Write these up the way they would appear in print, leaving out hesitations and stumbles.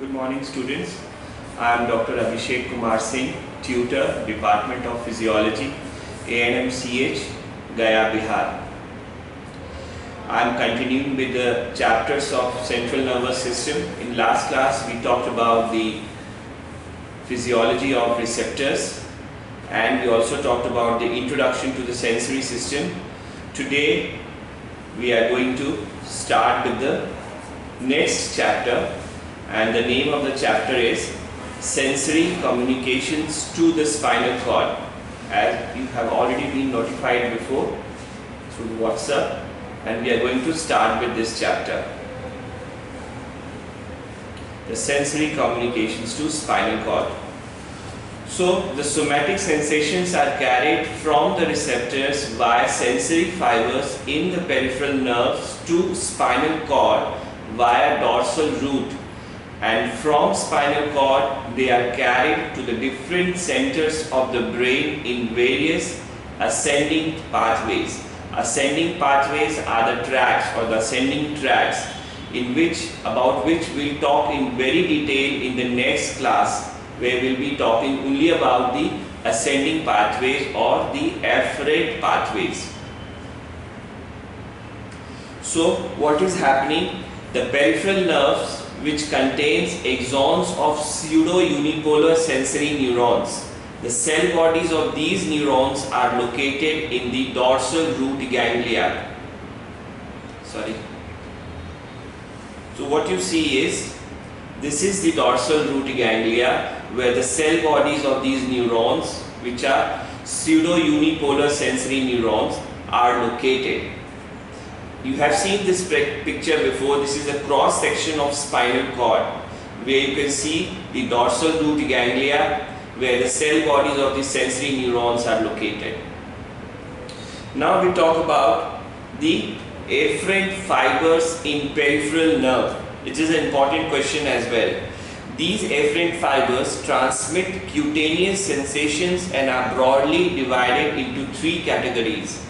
Good morning, students. I am Dr. Abhishek Kumar Singh, tutor, Department of Physiology, ANMCH, Gaya, Bihar. I am continuing with the chapters of central nervous system. In last class, we talked about the physiology of receptors, and we also talked about the introduction to the sensory system. Today, we are going to start with the next chapter, and the name of the chapter is Sensory Communications to the Spinal Cord. As you have already been notified before through WhatsApp, and we are going to start with this chapter, the sensory communications to spinal cord. So the somatic sensations are carried from the receptors via sensory fibers in the peripheral nerves to spinal cord via dorsal root, and from spinal cord they are carried to the different centers of the brain in various ascending pathways. Ascending pathways are the tracks or the ascending tracks about which we'll talk in very detail in the next class, where we'll be talking only about the ascending pathways or the afferent pathways. So what is happening? The peripheral nerves, which contains axons of pseudo-unipolar sensory neurons. The cell bodies of these neurons are located in the dorsal root ganglia. So what you see is, this is the dorsal root ganglia, where the cell bodies of these neurons, which are pseudo-unipolar sensory neurons, are located. You have seen this picture before. This is a cross section of spinal cord, where you can see the dorsal root ganglia, where the cell bodies of the sensory neurons are located. Now we talk about the afferent fibers in peripheral nerve, which is an important question as well. These afferent fibers transmit cutaneous sensations and are broadly divided into three categories.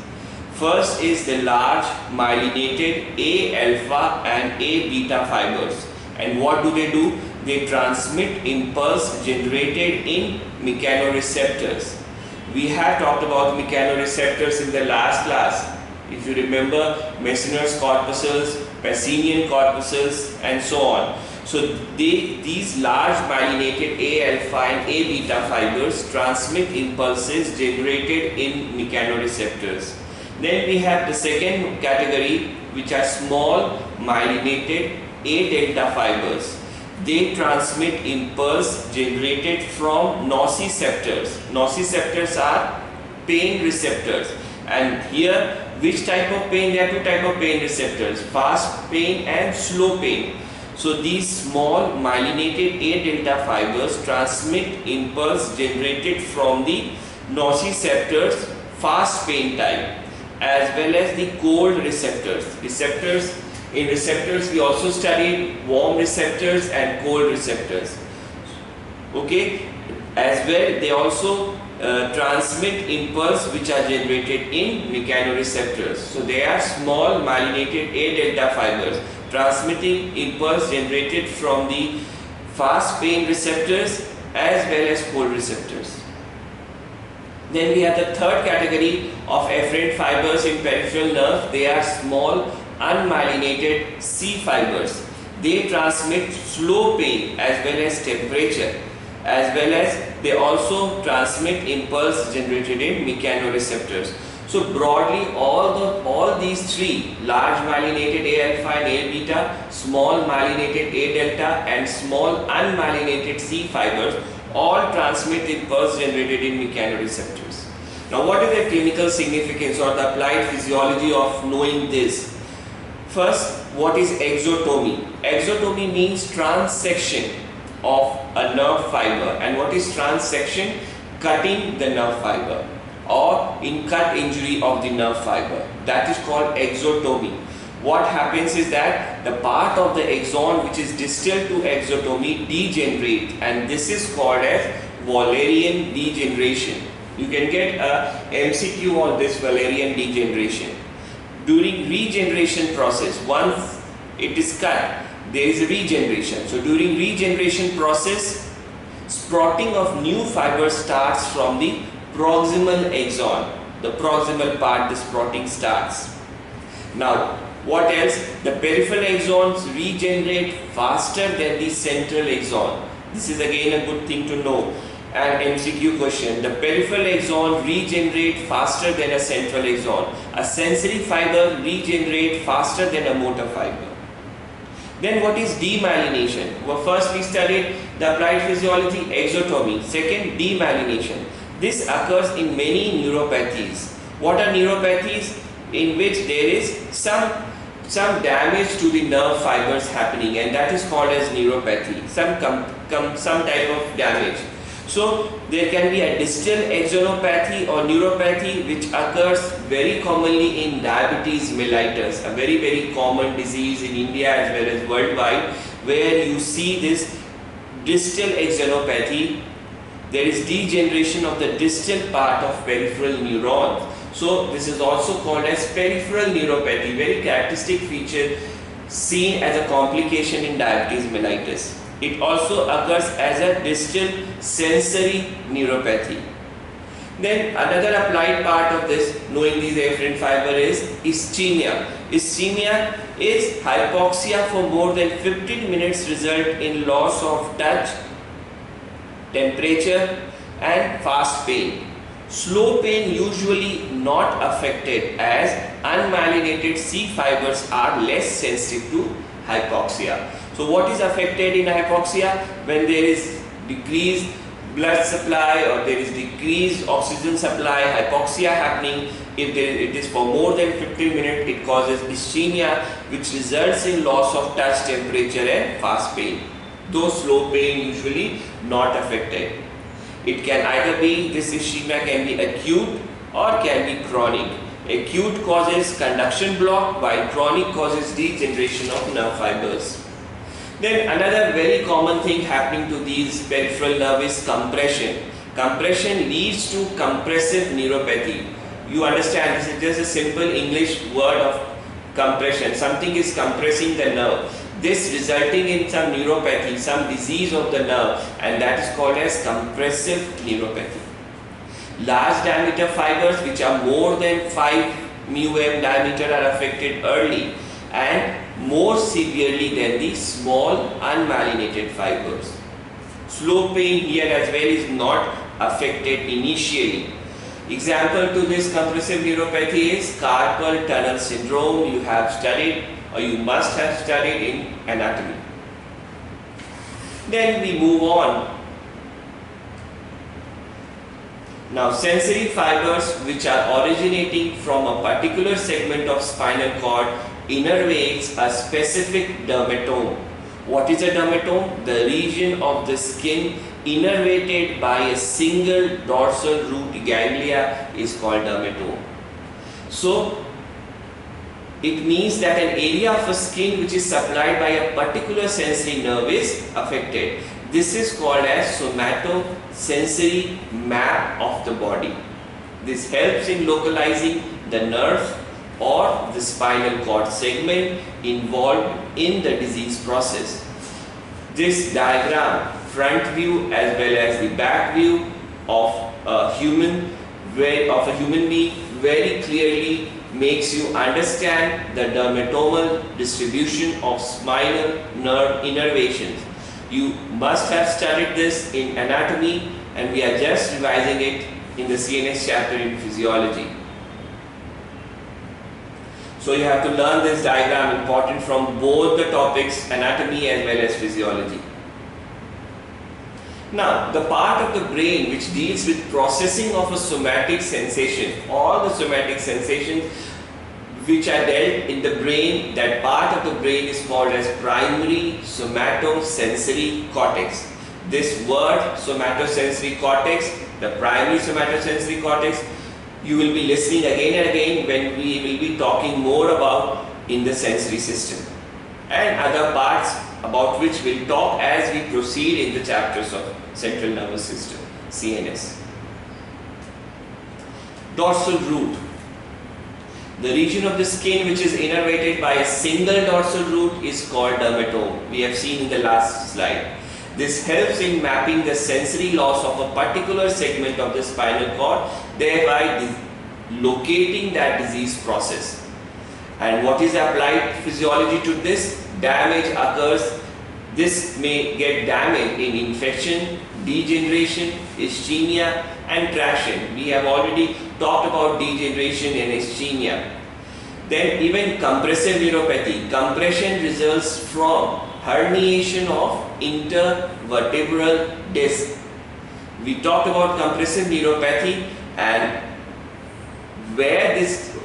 First is the large myelinated A-alpha and A-beta fibers. And what do? They transmit impulse generated in mechanoreceptors. We have talked about mechanoreceptors in the last class. If you remember, Meissner's corpuscles, Pacinian corpuscles, and so on. So these large myelinated A-alpha and A-beta fibers transmit impulses generated in mechanoreceptors. Then we have the second category, which are small myelinated A-delta fibers. They transmit impulse generated from nociceptors. Nociceptors are pain receptors. And here, which type of pain? There are two types of pain receptors, fast pain and slow pain. So these small myelinated A-delta fibers transmit impulse generated from the nociceptors, fast pain type, as well as the cold receptors. In receptors we also studied warm receptors and cold receptors. Okay, as well they also transmit impulse which are generated in mechanoreceptors. So they are small myelinated A-delta fibers transmitting impulse generated from the fast pain receptors as well as cold receptors. Then we have the third category of afferent fibers in peripheral nerve. They are small unmyelinated C fibers. They transmit slow pain as well as temperature, as well as they also transmit impulse generated in mechanoreceptors. So broadly, all these three, large myelinated A-alpha and A-beta, small myelinated A-delta, and small unmyelinated C fibers, all transmit impulse generated in mechanoreceptors. Now what is the clinical significance or the applied physiology of knowing this? First, what is exotomy? Exotomy means transection of a nerve fiber. And what is transection? Cutting the nerve fiber, or in cut injury of the nerve fiber. That is called exotomy. What happens is that the part of the axon which is distal to exotomy degenerate, and this is called as Wallerian degeneration. You can get a MCQ on this Wallerian degeneration. During regeneration process, once it is cut, there is a regeneration. So during regeneration process, sprouting of new fiber starts from the proximal axon. The proximal part, the sprouting starts. Now, what else? The peripheral axons regenerate faster than the central axon. This is again a good thing to know. An MCQ question. The peripheral axon regenerate faster than a central axon. A sensory fiber regenerate faster than a motor fiber. Then what is demyelination? Well, first we studied the applied physiology, exotomy. Second, demyelination. This occurs in many neuropathies. What are neuropathies? In which there is some damage to the nerve fibers happening, and that is called as neuropathy. Some type of damage. So there can be a distal axonopathy or neuropathy which occurs very commonly in diabetes mellitus, a very common disease in India as well as worldwide, where you see this distal axonopathy. There is degeneration of the distal part of peripheral neurons. So this is also called as peripheral neuropathy, very characteristic feature seen as a complication in diabetes mellitus. It also occurs as a distal sensory neuropathy. Then another applied part of this, knowing these afferent fiber, is ischemia. Ischemia is hypoxia for more than 15 minutes result in loss of touch, temperature and fast pain. Slow pain usually not affected as unmyelinated C fibers are less sensitive to hypoxia. So what is affected in hypoxia? When there is decreased blood supply or there is decreased oxygen supply, hypoxia happening. If it is for more than 15 minutes, it causes ischemia, which results in loss of touch, temperature and fast pain. Though slow pain usually not affected. It can either be, this ischemia can be acute or can be chronic. Acute causes conduction block while chronic causes degeneration of nerve fibers. Then another very common thing happening to these peripheral nerve is compression. Compression leads to compressive neuropathy. You understand, this is just a simple English word of compression. Something is compressing the nerve. This resulting in some neuropathy, some disease of the nerve, and that is called as compressive neuropathy. Large diameter fibers which are more than 5 μm diameter are affected early and more severely than the small unmyelinated fibers. Slow pain here as well is not affected initially. Example to this compressive neuropathy is carpal tunnel syndrome. You have studied or you must have studied in anatomy. Then we move on. Now sensory fibers which are originating from a particular segment of spinal cord innervates a specific dermatome. What is a dermatome? The region of the skin innervated by a single dorsal root ganglia is called dermatome. So it means that an area of a skin which is supplied by a particular sensory nerve is affected. This is called as somatosensory map of the body. This helps in localizing the nerve or the spinal cord segment involved in the disease process. This diagram, front view as well as the back view of a human being, very clearly makes you understand the dermatomal distribution of spinal nerve innervations. You must have studied this in anatomy and we are just revising it in the CNS chapter in physiology. So you have to learn this diagram, important from both the topics, anatomy as well as physiology. Now, the part of the brain which deals with processing of a somatic sensation, all the somatic sensations which are dealt in the brain, that part of the brain is called as primary somatosensory cortex. This word somatosensory cortex, the primary somatosensory cortex, you will be listening again and again when we will be talking more about in the sensory system and other parts about which we'll talk as we proceed in the chapters of central nervous system, CNS. Dorsal root. The region of the skin which is innervated by a single dorsal root is called dermatome. We have seen in the last slide. This helps in mapping the sensory loss of a particular segment of the spinal cord, thereby locating that disease process. And what is the applied physiology to this? Damage occurs. This may get damage in infection, degeneration, ischemia and traction. We have already talked about degeneration and ischemia. Then even compressive neuropathy. Compression results from herniation of intervertebral disc. We talked about compressive neuropathy and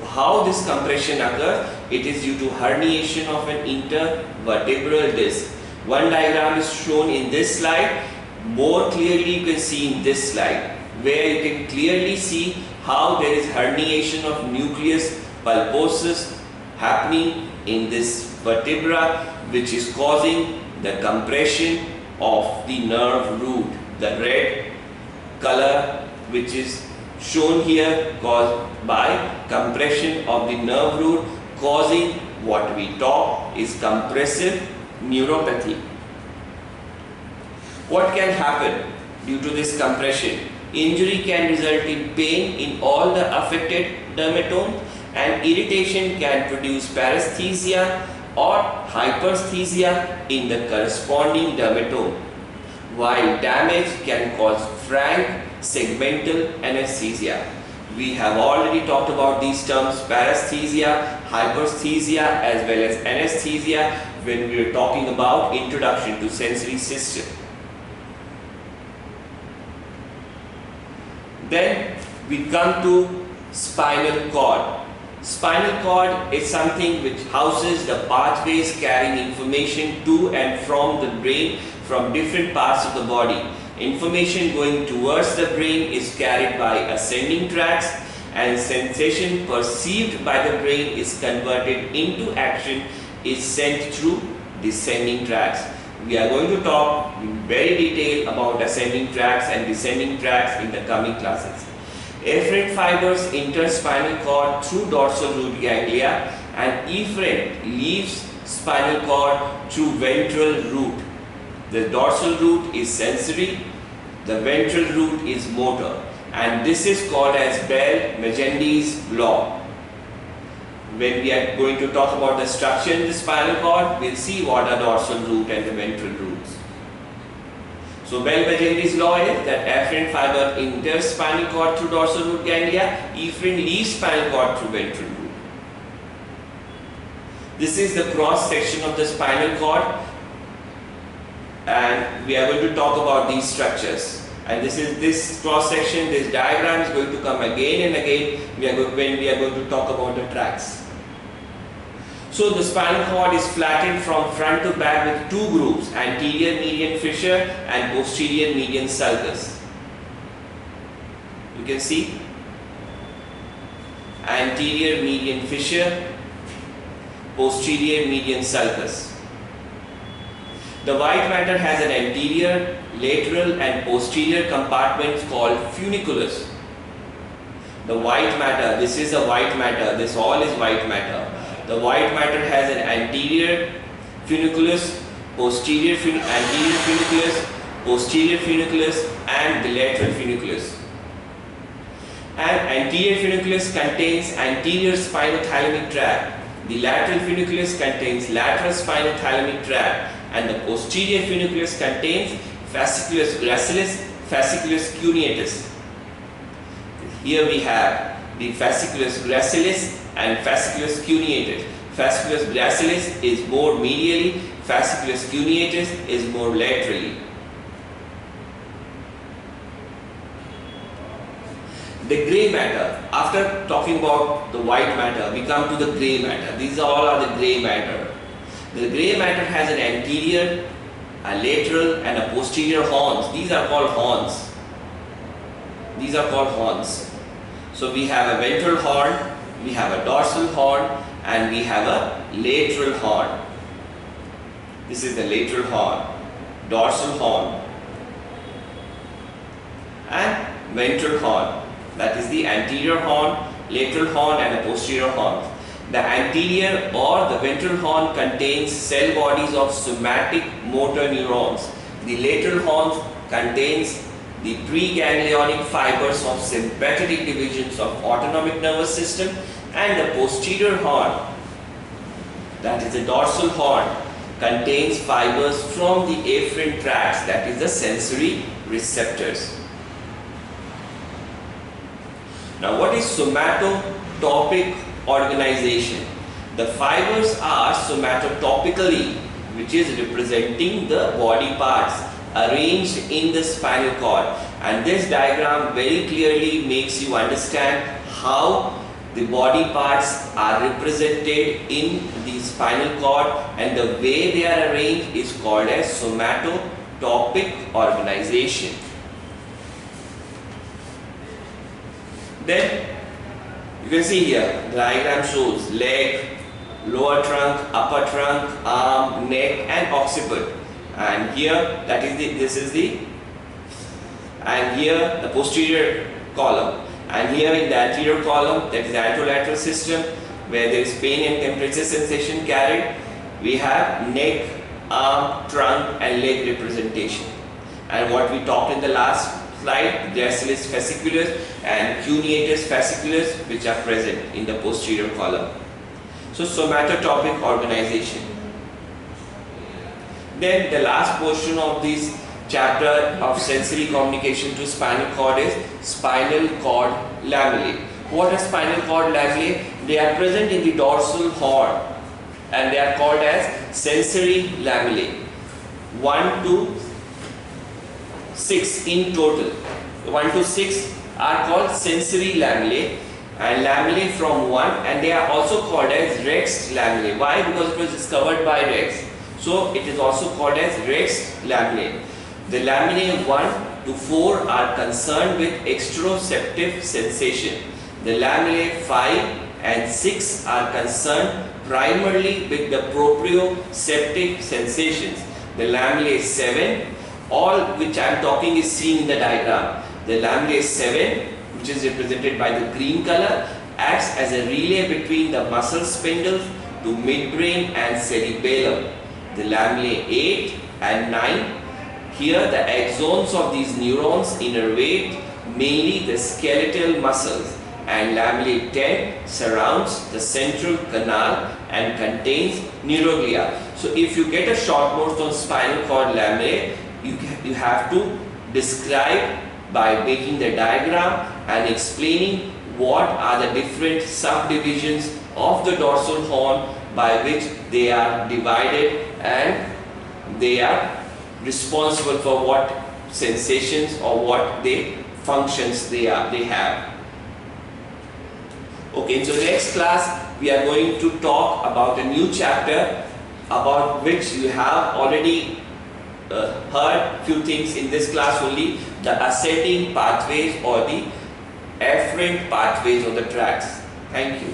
how this compression occurs. It is due to herniation of an intervertebral disc. One diagram is shown in this slide. More clearly you can see in this slide, where you can clearly see how there is herniation of nucleus pulposus happening in this vertebra, which is causing the compression of the nerve root. The red color which is shown here caused by compression of the nerve root, causing what we talk is compressive neuropathy. What can happen due to this compression? Injury can result in pain in all the affected dermatome, and irritation can produce paresthesia or hyperesthesia in the corresponding dermatome, while damage can cause frank segmental anesthesia. We have already talked about these terms, paresthesia, hyperesthesia as well as anesthesia, when we were talking about introduction to sensory system. Then we come to spinal cord. Spinal cord is something which houses the pathways carrying information to and from the brain from different parts of the body. Information going towards the brain is carried by ascending tracts, and sensation perceived by the brain is converted into action is sent through descending tracts. We are going to talk in very detail about ascending tracts and descending tracts in the coming classes. Efferent fibers enter spinal cord through dorsal root ganglia, and efferent leaves spinal cord through ventral root. The dorsal root is sensory, the ventral root is motor, and this is called as Bell-Megendis law. When we are going to talk about the structure in the spinal cord, we'll see what are dorsal root and the ventral roots. So Bell-Megendis law is that afferent fiber enters spinal cord through dorsal root ganglia, efferent leaves spinal cord through ventral root. This is the cross section of the spinal cord, and we are going to talk about these structures. And this cross section, this diagram is going to come again and again when we are going to talk about the tracts. So the spinal cord is flattened from front to back with two grooves, anterior median fissure and posterior median sulcus. You can see anterior median fissure, posterior median sulcus. The white matter has an anterior, lateral and posterior compartments called funiculus. The white matter, this is a white matter, this all is white matter. The white matter has an anterior funiculus, anterior funiculus, posterior funiculus and the lateral funiculus. And anterior funiculus contains anterior spinothalamic tract. The lateral funiculus contains lateral spinothalamic tract, and the posterior funiculus contains fasciculus gracilis, fasciculus cuneatus. Here we have the fasciculus gracilis and fasciculus cuneatus. Fasciculus gracilis is more medially, fasciculus cuneatus is more laterally. The grey matter. After talking about the white matter, we come to the grey matter. These all are the grey matter. The grey matter has an anterior, a lateral and a posterior horns. These are called horns. These are called horns. So we have a ventral horn, we have a dorsal horn, and we have a lateral horn. This is the lateral horn, dorsal horn, and ventral horn. That is the anterior horn, lateral horn and a posterior horn. The anterior or the ventral horn contains cell bodies of somatic motor neurons. The lateral horn contains the preganglionic fibers of sympathetic divisions of autonomic nervous system, and the posterior horn, that is the dorsal horn, contains fibers from the afferent tracts, that is the sensory receptors. Now, what is somatotopic organization? The fibers are somatotopically, which is representing the body parts arranged in the spinal cord, and this diagram very clearly makes you understand how the body parts are represented in the spinal cord, and the way they are arranged is called as somatotopic organization. Then you can see here the diagram shows leg, lower trunk, upper trunk, arm, neck and occiput. And here here the posterior column, and here in the anterior column, that is the anterolateral system, where there is pain and temperature sensation carried, we have neck, arm, trunk and leg representation. And what we talked in the last slide, gracilis fasciculus and cuneatus fasciculus, which are present in the posterior column. So somatotopic organization. Then the last portion of this chapter of sensory communication to spinal cord is spinal cord lamellae. What are spinal cord lamellae? They are present in the dorsal horn and they are called as sensory lamellae. 1 to 6 in total. 1 to 6 are called sensory lamellae, and lamellae from 1, and they are also called as Rex lamellae. Why? Because it was discovered by Rex. So it is also called as Rex lamellae. The lamellae 1 to 4 are concerned with exteroceptive sensation. The lamellae 5 and 6 are concerned primarily with the proprioceptive sensations. The lamellae 7, all which I am talking is seen in the diagram. The lamellae 7, which is represented by the green color, acts as a relay between the muscle spindles to midbrain and cerebellum. The lamellae 8 and 9, here the axons of these neurons innervate mainly the skeletal muscles, and lamellae 10 surrounds the central canal and contains neuroglia. So if you get a short notes on spinal cord lamellae, you have to describe by making the diagram and explaining what are the different subdivisions of the dorsal horn by which they are divided and they are responsible for what sensations or what functions they have. Okay, so next class we are going to talk about a new chapter about which you have already heard few things in this class only, the ascending pathways or the afferent pathways of the tracts. Thank you.